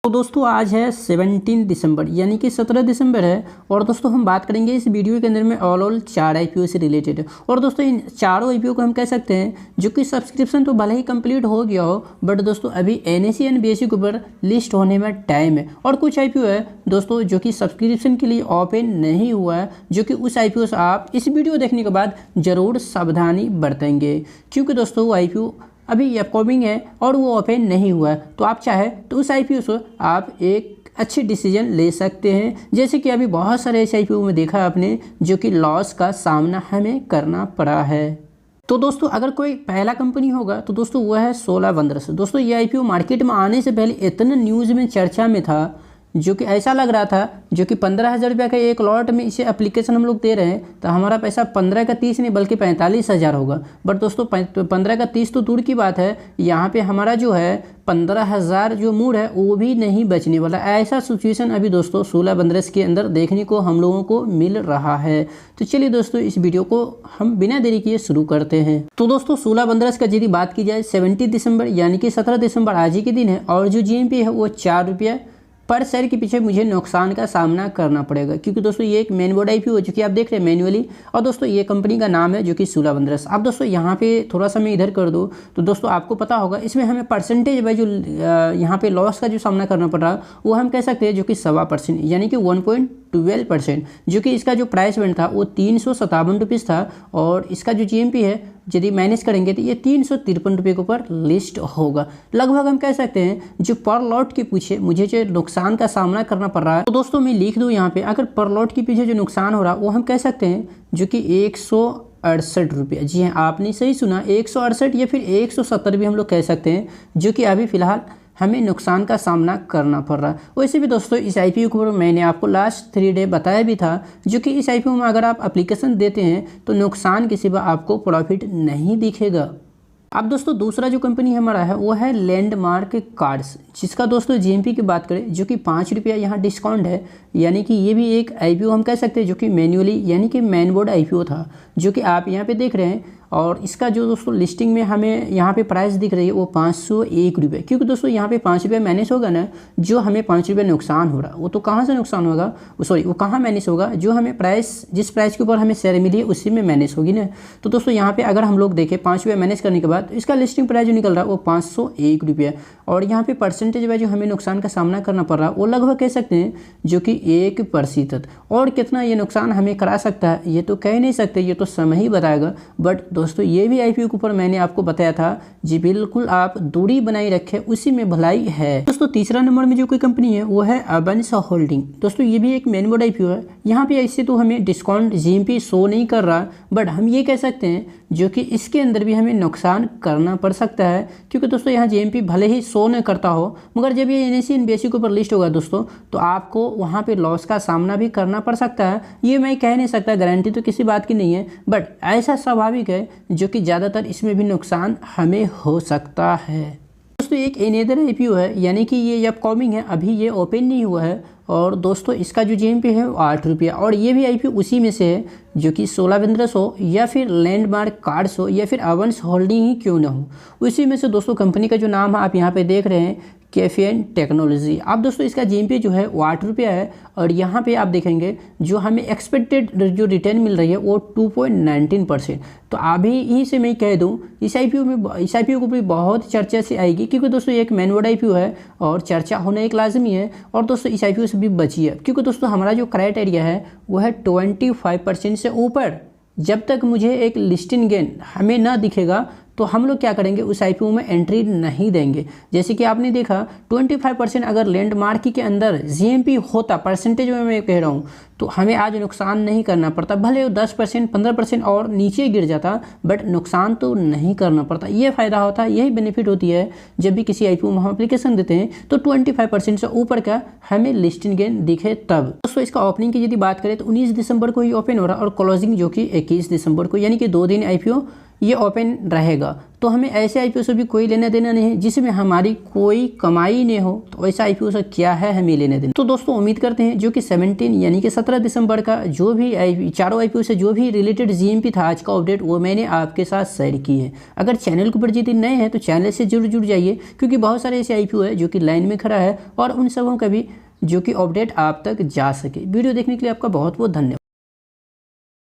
तो दोस्तों आज है 17 दिसंबर यानी कि 17 दिसंबर है। और दोस्तों हम बात करेंगे इस वीडियो के अंदर में ऑल 4 आईपीओ से रिलेटेड। और दोस्तों इन चारों आईपीओ को हम कह सकते हैं जो कि सब्सक्रिप्शन तो भले ही कंप्लीट हो गया हो, बट दोस्तों अभी एनएसई एंड बीएसई के ऊपर लिस्ट होने में टाइम है। और कुछ आईपीओ है दोस्तों जो कि सब्सक्रिप्शन के लिए ओपन नहीं हुआ है, जो कि उस आईपीओ से आप इस वीडियो देखने के बाद ज़रूर सावधानी बरतेंगे, क्योंकि दोस्तों वो आईपीओ अभी अपकमिंग है और वो ओपन नहीं हुआ है। तो आप चाहे तो उस आईपीओ से आप एक अच्छी डिसीजन ले सकते हैं। जैसे कि अभी बहुत सारे ऐसे आईपीओ में देखा आपने जो कि लॉस का सामना हमें करना पड़ा है। तो दोस्तों अगर कोई पहला कंपनी होगा तो दोस्तों वो है SolarWonders। दोस्तों ये आईपीओ मार्केट में आने से पहले इतना न्यूज़ में चर्चा में था जो कि ऐसा लग रहा था जो कि 15,000 रुपये का एक लॉट में इसे एप्लीकेशन हम लोग दे रहे हैं तो हमारा पैसा 15 का 30 नहीं बल्कि 45,000 होगा। बट दोस्तों 15 का 30 तो दूर की बात है, यहाँ पे हमारा जो है 15,000 जो मूड है वो भी नहीं बचने वाला। ऐसा सिचुएशन अभी दोस्तों SolarWonders के अंदर देखने को हम लोगों को मिल रहा है। तो चलिए दोस्तों इस वीडियो को हम बिना देरी किए शुरू करते हैं। तो दोस्तों SolarWonders का यदि बात की जाए 17 दिसंबर यानी कि 17 दिसंबर आज ही के दिन है, और जो GMP है वो 4 रुपये पर शेयर के पीछे मुझे नुकसान का सामना करना पड़ेगा, क्योंकि दोस्तों ये एक मेन बोर्ड आईपीओ जो कि आप देख रहे हैं मैन्युअली। और दोस्तों ये कंपनी का नाम है जो कि SolarWonders। अब दोस्तों यहाँ पे थोड़ा सा मैं इधर कर दूँ तो दोस्तों आपको पता होगा इसमें हमें परसेंटेज बाई जो यहाँ पे लॉस का जो सामना करना पड़ रहा है वो हम कह सकते हैं जो कि 1.25% यानी कि 1.12%, जो कि इसका जो प्राइस बैंड था वो 357 रुपीज़ था। और इसका जो GMP है यदि मैनेज करेंगे तो ये 353 रुपये के ऊपर लिस्ट होगा। लगभग हम कह सकते हैं जो पर लॉट के पीछे मुझे जो नुकसान का सामना करना पड़ रहा है, तो दोस्तों मैं लिख दूं यहाँ पे, अगर पर लॉट के पीछे जो नुकसान हो रहा है वो हम कह सकते हैं जो कि 168 रुपये। जी हाँ, आपने सही सुना, 168 या फिर 170 भी हम लोग कह सकते हैं, जो कि अभी फ़िलहाल हमें नुकसान का सामना करना पड़ रहा है। वैसे भी दोस्तों इस आईपीओ के ऊपर मैंने आपको लास्ट 3 डे बताया भी था, जो कि इस आईपीओ में अगर आप एप्लीकेशन देते हैं तो नुकसान के सिवा आपको प्रॉफिट नहीं दिखेगा। अब दोस्तों दूसरा जो कंपनी हमारा है वो है लैंडमार्क कार्ड्स, जिसका दोस्तों GMP की बात करें जो कि 5 रुपया यहाँ डिस्काउंट है, यानी कि ये भी एक आईपीओ हम कह सकते हैं जो कि मैन्युअली यानी कि मैन बोर्ड आईपीओ था, जो कि आप यहाँ पे देख रहे हैं। और इसका जो दोस्तों लिस्टिंग में हमें यहाँ पे प्राइस दिख रही है वो 501 रुपये, क्योंकि दोस्तों यहाँ पे 5 रुपये मैनेज होगा ना, जो हमें 5 रुपये नुकसान हो रहा है वो तो कहाँ से नुकसान होगा, वो कहाँ मैनेज होगा, जो हमें प्राइस जिस प्राइस के ऊपर हमें शेयर मिली है उसी में मैनेज होगी ना। तो दोस्तों यहाँ पे अगर हम लोग देखें 5 रुपये मैनेज करने के बाद इसका लिस्टिंग प्राइस जो निकल रहा है वो 501 रुपये। और यहाँ पे परसेंटेज वाइज जो हमें नुकसान का सामना करना पड़ रहा है वो लगभग कह सकते हैं जो कि 1%। और कितना ये नुकसान हमें करा सकता है ये तो कह नहीं सकते, ये तो समय ही बताएगा। बट दोस्तों ये भी आईपीओ के ऊपर मैंने आपको बताया था जी, बिल्कुल आप दूरी बनाई रखें, उसी में भलाई है। दोस्तों तीसरा नंबर में जो कोई कंपनी है वो है अवंस होल्डिंग। दोस्तों ये भी एक मेन बोर्ड आईपीओ है। यहाँ पे ऐसे तो हमें डिस्काउंट GMP शो नहीं कर रहा, बट हम ये कह सकते हैं जो कि इसके अंदर भी हमें नुकसान करना पड़ सकता है, क्योंकि दोस्तों यहाँ GMP भले ही शो नहीं करता हो, मगर जब ये NSE एंड BSE के ऊपर लिस्ट होगा दोस्तों तो आपको वहाँ पे लॉस का सामना भी करना पड़ सकता है। ये मैं कह नहीं सकता, गारंटी तो किसी बात की नहीं है, बट ऐसा स्वाभाविक है जो कि ज़्यादातर इसमें भी नुकसान हमें हो सकता है। दोस्तों एक अनदर आईपीओ है, यानी कि ये अपकमिंग है, अभी ये ओपन नहीं हुआ है। और दोस्तों इसका जो GMP है वो 8 रुपया, और ये भी आईपीओ उसी में से है जो कि SolarWonders हो या फिर लैंडमार्क कार्ड्स हो या फिर अवंस होल्डिंग ही क्यों ना हो, उसी में से दोस्तों कंपनी का जो नाम है आप यहाँ पे देख रहे हैं कैफियन टेक्नोलॉजी। अब दोस्तों इसका GMP जो है वो 8 रुपया है, और यहाँ पे आप देखेंगे जो हमें एक्सपेक्टेड जो रिटर्न मिल रही है वो 2.19%। तो अभी यहीं से मैं कह दूँ इस आईपीओ के ऊपर बहुत चर्चा से आएगी, क्योंकि दोस्तों एक मैन बोर्ड आईपीओ है और चर्चा होना एक लाजमी है। और दोस्तों इस आईपीओ से भी बचिए, क्योंकि दोस्तों हमारा जो क्राइटेरिया है वो है 25% से ऊपर। जब तक मुझे एक लिस्टिंग गेन हमें ना दिखेगा तो हम लोग क्या करेंगे, उस आईपीओ में एंट्री नहीं देंगे। जैसे कि आपने देखा 25% अगर लैंडमार्क के अंदर GMP होता, परसेंटेज में मैं कह रहा हूँ, तो हमें आज नुकसान नहीं करना पड़ता। भले वो 10% 15% और नीचे गिर जाता, बट नुकसान तो नहीं करना पड़ता। ये फ़ायदा होता है, यही बेनिफिट होती है जब भी किसी आईपीओ में हम एप्लीकेशन देते हैं तो 25% से ऊपर का हमें लिस्टिंग गेन दिखे तब। दोस्तों इसका ओपनिंग की यदि बात करें तो 19 दिसंबर को ही ओपन हो रहा है, और क्लोजिंग जो कि 21 दिसंबर को, यानी कि 2 दिन आईपीओ ये ओपन रहेगा, तो हमें ऐसे IPO से भी कोई लेना देना नहीं है जिसमें हमारी कोई कमाई नहीं हो। तो ऐसा IPO से क्या है हमें लेने देना। तो दोस्तों उम्मीद करते हैं जो कि 17 यानी कि 17 दिसंबर का जो भी चारों IPO से जो भी रिलेटेड GMP था आज का अपडेट वो मैंने आपके साथ शेयर की है। अगर चैनल के ऊपर यदि नए हैं तो चैनल से जरूर जुड़ जाइए, क्योंकि बहुत सारे ऐसे IPO है जो कि लाइन में खड़ा है और उन सबों का भी जो कि अपडेट आप तक जा सके। वीडियो देखने के लिए आपका बहुत बहुत धन्यवाद।